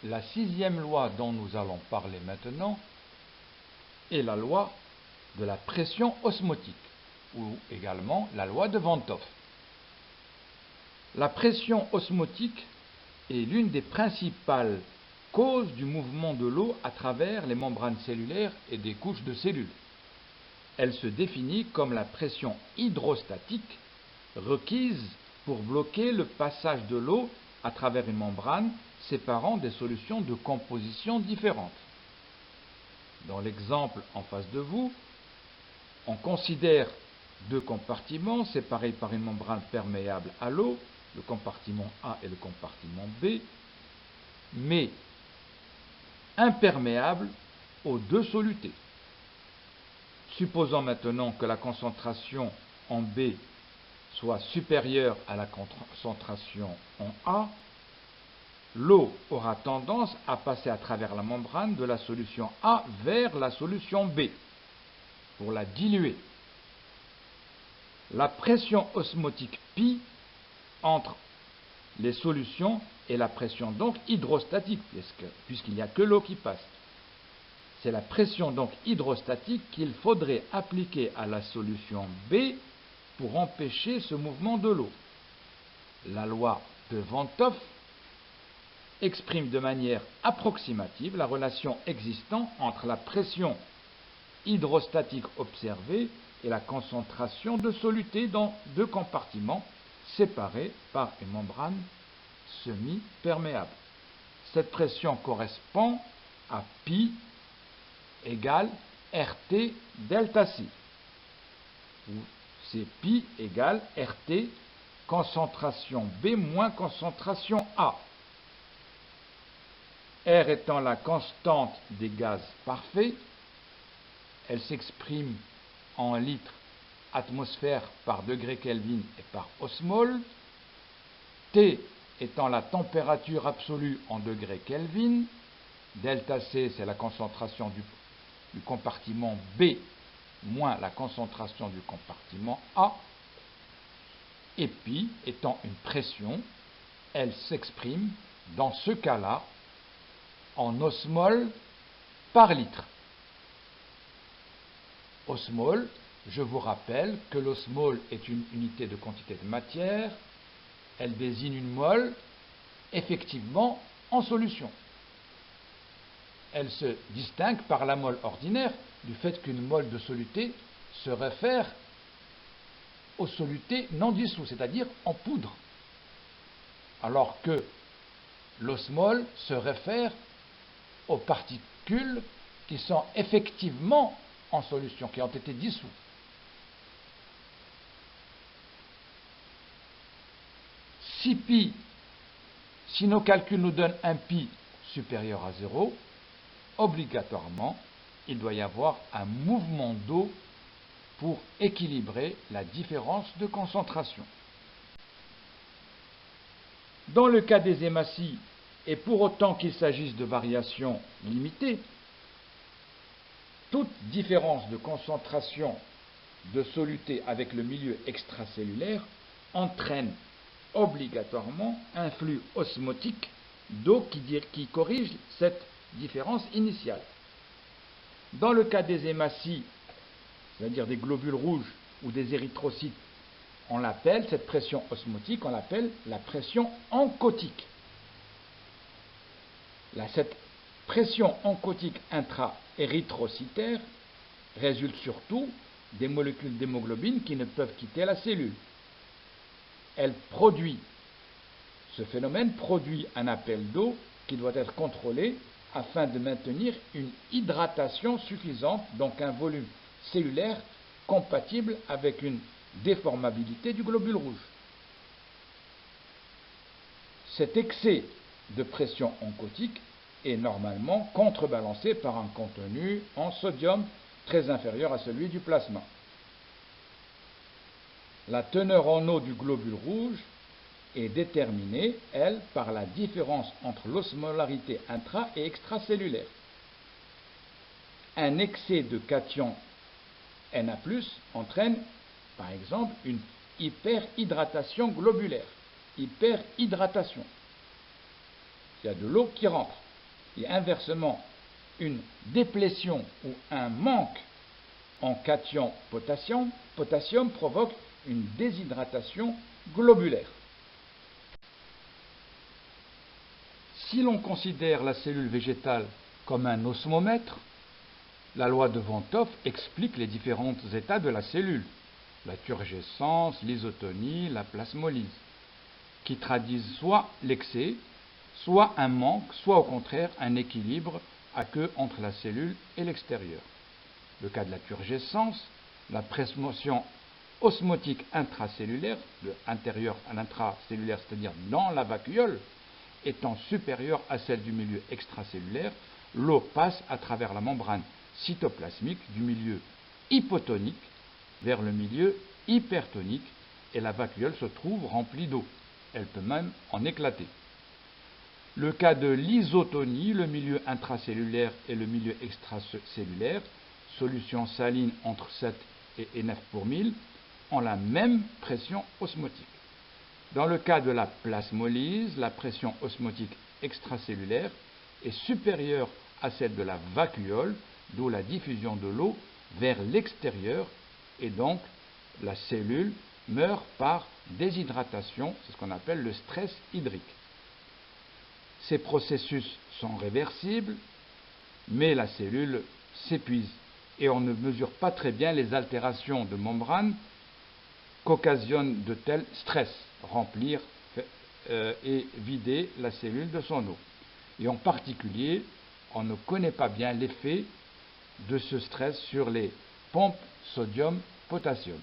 La sixième loi dont nous allons parler maintenant est la loi de la pression osmotique, ou également la loi de Van 't Hoff. La pression osmotique est l'une des principales causes du mouvement de l'eau à travers les membranes cellulaires et des couches de cellules. Elle se définit comme la pression hydrostatique requise pour bloquer le passage de l'eau à travers une membrane séparant des solutions de composition différentes. Dans l'exemple en face de vous, on considère deux compartiments séparés par une membrane perméable à l'eau, le compartiment A et le compartiment B, mais imperméables aux deux solutés. Supposons maintenant que la concentration en B soit supérieure à la concentration en A, l'eau aura tendance à passer à travers la membrane de la solution A vers la solution B pour la diluer. La pression osmotique pi entre les solutions est la pression donc hydrostatique, puisqu'il n'y a que l'eau qui passe. C'est la pression donc hydrostatique qu'il faudrait appliquer à la solution B pour empêcher ce mouvement de l'eau. La loi de Van 't Hoff exprime de manière approximative la relation existant entre la pression hydrostatique observée et la concentration de soluté dans deux compartiments séparés par une membrane semi-perméable. Cette pression correspond à pi égale RT delta C, où c'est pi égale RT concentration B moins concentration A. R étant la constante des gaz parfaits, elle s'exprime en litres atmosphère par degré Kelvin et par osmole. T étant la température absolue en degrés Kelvin. Delta C, c'est la concentration du compartiment B moins la concentration du compartiment A. Et pi étant une pression, elle s'exprime dans ce cas-là en osmole par litre. Osmole, je vous rappelle que l'osmole est une unité de quantité de matière, elle désigne une mole effectivement en solution. Elle se distingue par la mole ordinaire du fait qu'une mole de soluté se réfère aux solutés non dissous, c'est-à-dire en poudre, alors que l'osmole se réfère aux particules qui sont effectivement en solution, qui ont été dissous. Si nos calculs nous donnent un pi supérieur à 0, obligatoirement, il doit y avoir un mouvement d'eau pour équilibrer la différence de concentration. Dans le cas des hématies, et pour autant qu'il s'agisse de variations limitées, toute différence de concentration de soluté avec le milieu extracellulaire entraîne obligatoirement un flux osmotique d'eau qui corrige cette différence initiale. Dans le cas des hématies, c'est-à-dire des globules rouges ou des érythrocytes, on l'appelle, cette pression osmotique, on l'appelle la pression oncotique. Cette pression oncotique intra-érythrocytaire résulte surtout des molécules d'hémoglobine qui ne peuvent quitter la cellule. Ce phénomène produit un appel d'eau qui doit être contrôlé afin de maintenir une hydratation suffisante, donc un volume cellulaire compatible avec une déformabilité du globule rouge. Cet excès de pression oncotique est normalement contrebalancé par un contenu en sodium très inférieur à celui du plasma. La teneur en eau du globule rouge est déterminée, elle, par la différence entre l'osmolarité intra- et extracellulaire. Un excès de cation Na+, entraîne, par exemple, une hyperhydratation globulaire. Hyperhydratation. Il y a de l'eau qui rentre. Et inversement, une déplétion ou un manque en cation potassium provoque une déshydratation globulaire. Si l'on considère la cellule végétale comme un osmomètre, la loi de Van 't Hoff explique les différents états de la cellule, la turgescence, l'isotonie, la plasmolyse, qui traduisent soit l'excès, soit un manque, soit au contraire un équilibre aqueux entre la cellule et l'extérieur. Le cas de la turgescence, la pression osmotique intracellulaire, de intérieur à l'intracellulaire, c'est-à-dire dans la vacuole, étant supérieure à celle du milieu extracellulaire, l'eau passe à travers la membrane cytoplasmique du milieu hypotonique vers le milieu hypertonique et la vacuole se trouve remplie d'eau. Elle peut même en éclater. Le cas de l'isotonie, le milieu intracellulaire et le milieu extracellulaire, solution saline entre 7 et 9 pour 1000, ont la même pression osmotique. Dans le cas de la plasmolyse, la pression osmotique extracellulaire est supérieure à celle de la vacuole, d'où la diffusion de l'eau vers l'extérieur et donc la cellule meurt par déshydratation, c'est ce qu'on appelle le stress hydrique. Ces processus sont réversibles, mais la cellule s'épuise et on ne mesure pas très bien les altérations de membrane qu'occasionnent de tels stress, remplir et vider la cellule de son eau. Et en particulier, on ne connaît pas bien l'effet de ce stress sur les pompes sodium-potassium.